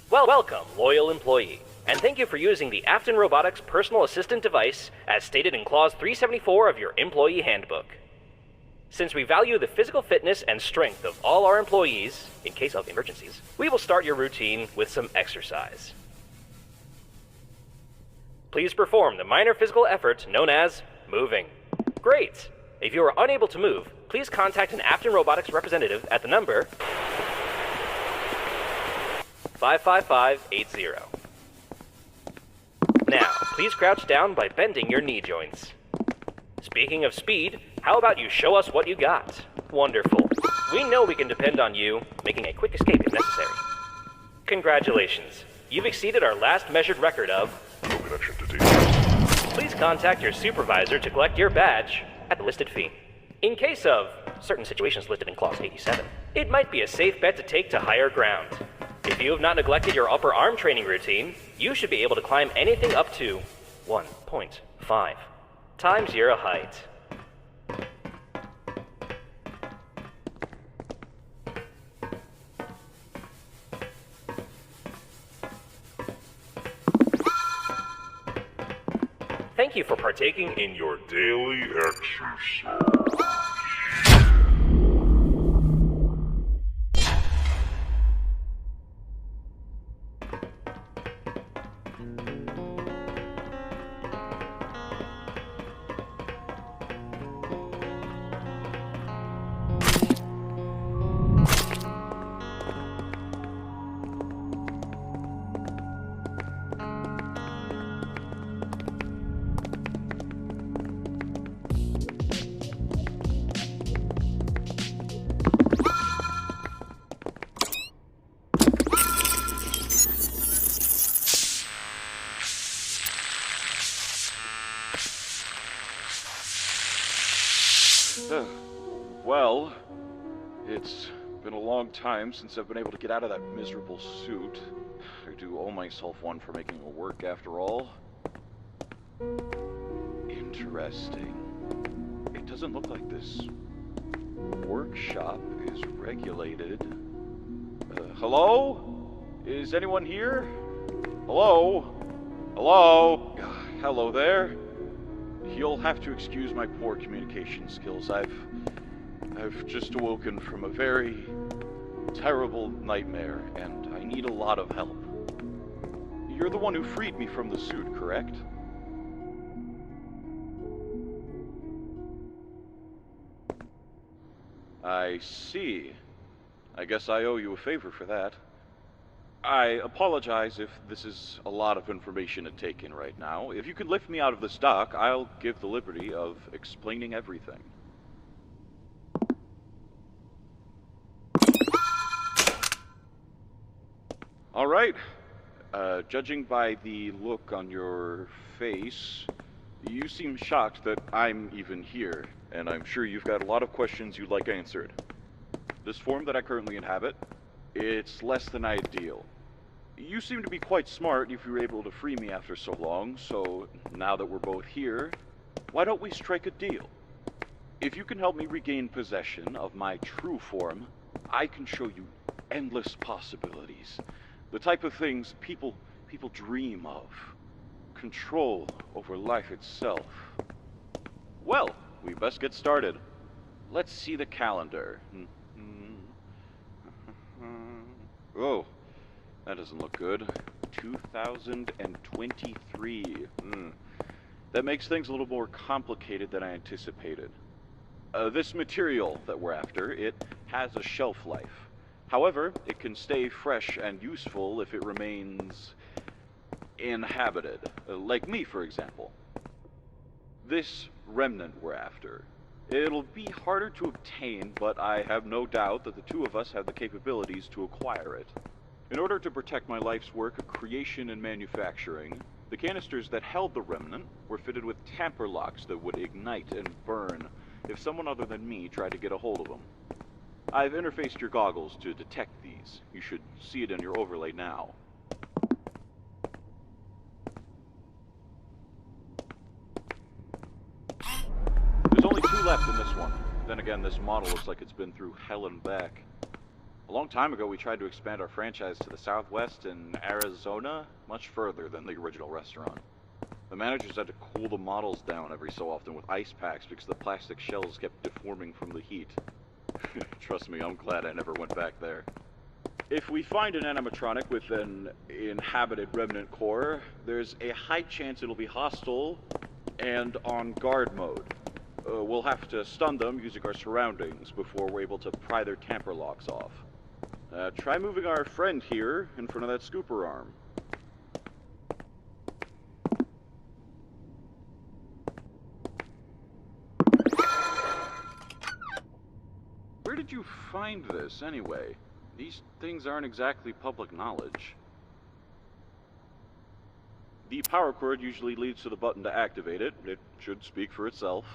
Welcome, loyal employee, and thank you for using the Afton Robotics personal assistant device as stated in Clause 374 of your employee handbook. Since we value the physical fitness and strength of all our employees, in case of emergencies, we will start your routine with some exercise. Please perform the minor physical effort known as moving. Great! If you are unable to move, please contact an Afton Robotics representative at the number 55580. Now, please crouch down by bending your knee joints. Speaking of speed, how about you show us what you got? Wonderful. We know we can depend on you, making a quick escape if necessary. Congratulations. You've exceeded our last measured record of no connection to team. Please contact your supervisor to collect your badge at the listed fee. In case of certain situations listed in Clause 87, it might be a safe bet to take to higher ground. If you have not neglected your upper arm training routine, you should be able to climb anything up to 1.5 times your height. Thank you for partaking in your Daily exercise. Well, it's been a long time since I've been able to get out of that miserable suit. I do owe myself one for making it work after all. Interesting. It doesn't look like this workshop is regulated. Hello? Is anyone here? Hello? Hello? Hello there? You'll have to excuse my poor communication skills. I've just awoken from a very terrible nightmare, and I need a lot of help. You're the one who freed me from the suit, correct? I see. I guess I owe you a favor for that. I apologize if this is a lot of information to take in right now. If you could lift me out of this dock, I'll give the liberty of explaining everything. All right. Judging by the look on your face, you seem shocked that I'm even here, and I'm sure you've got a lot of questions you'd like answered. This form that I currently inhabit, it's less than ideal. You seem to be quite smart if you were able to free me after so long, so now that we're both here, why don't we strike a deal? If you can help me regain possession of my true form, I can show you endless possibilities. The type of things people dream of. Control over life itself. Well, we best get started. Let's see the calendar. Oh, that doesn't look good. 2023. That makes things a little more complicated than I anticipated. This material that we're after, it has a shelf life. However, it can stay fresh and useful if it remains inhabited, like me, for example. This remnant we're after, it'll be harder to obtain, but I have no doubt that the two of us have the capabilities to acquire it. In order to protect my life's work of creation and manufacturing, the canisters that held the remnant were fitted with tamper locks that would ignite and burn if someone other than me tried to get a hold of them. I've interfaced your goggles to detect these. You should see it in your overlay now. There's only 2 left in this one. Then again, this model looks like it's been through hell and back. A long time ago, we tried to expand our franchise to the southwest in Arizona, much further than the original restaurant. The managers had to cool the models down every so often with ice packs because the plastic shells kept deforming from the heat. Trust me, I'm glad I never went back there. If we find an animatronic with an inhabited remnant core, there's a high chance it'll be hostile and on guard mode. We'll have to stun them using our surroundings before we're able to pry their tamper locks off. Try moving our friend here in front of that scooper arm. Where did you find this, anyway? These things aren't exactly public knowledge. The power cord usually leads to the button to activate it. It should speak for itself.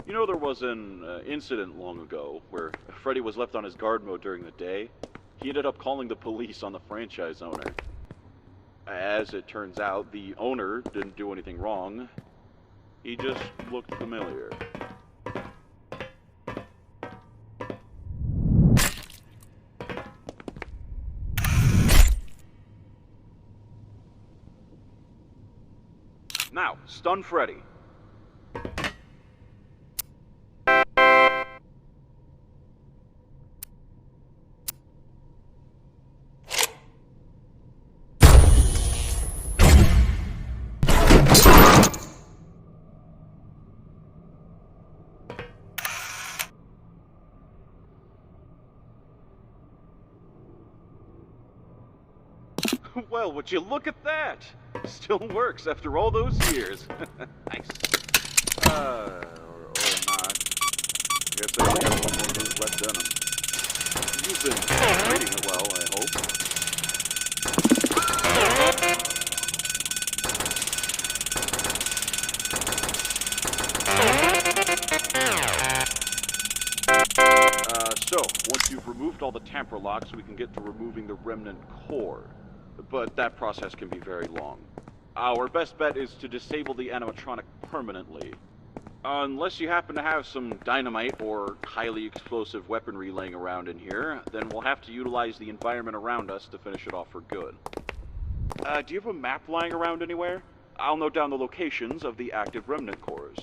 You know, there was an incident long ago where Freddy was left on his guard mode during the day. He ended up calling the police on the franchise owner. As it turns out, the owner didn't do anything wrong. He just looked familiar. Now, stun Freddy. Well, would you look at that? Still works after all those years. Nice. Or not. I guess I only have one more move left in him. You've been reading it well, I hope. So, once you've removed all the tamper locks, we can get to removing the remnant core. But that process can be very long. Our best bet is to disable the animatronic permanently. Unless you happen to have some dynamite or highly explosive weaponry laying around in here, then we'll have to utilize the environment around us to finish it off for good. Do you have a map lying around anywhere? I'll note down the locations of the active remnant cores.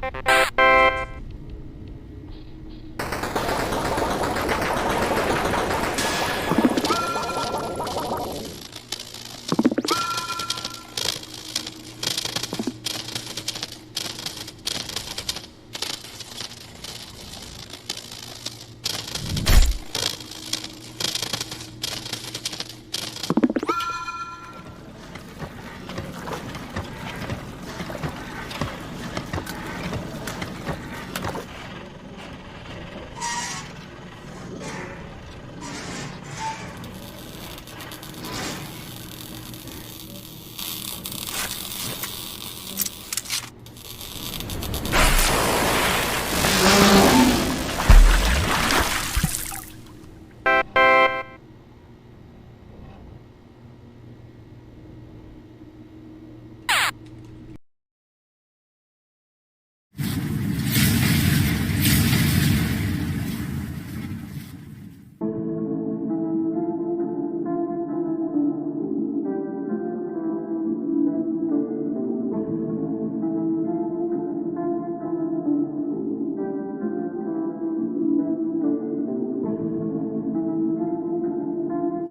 Thank you.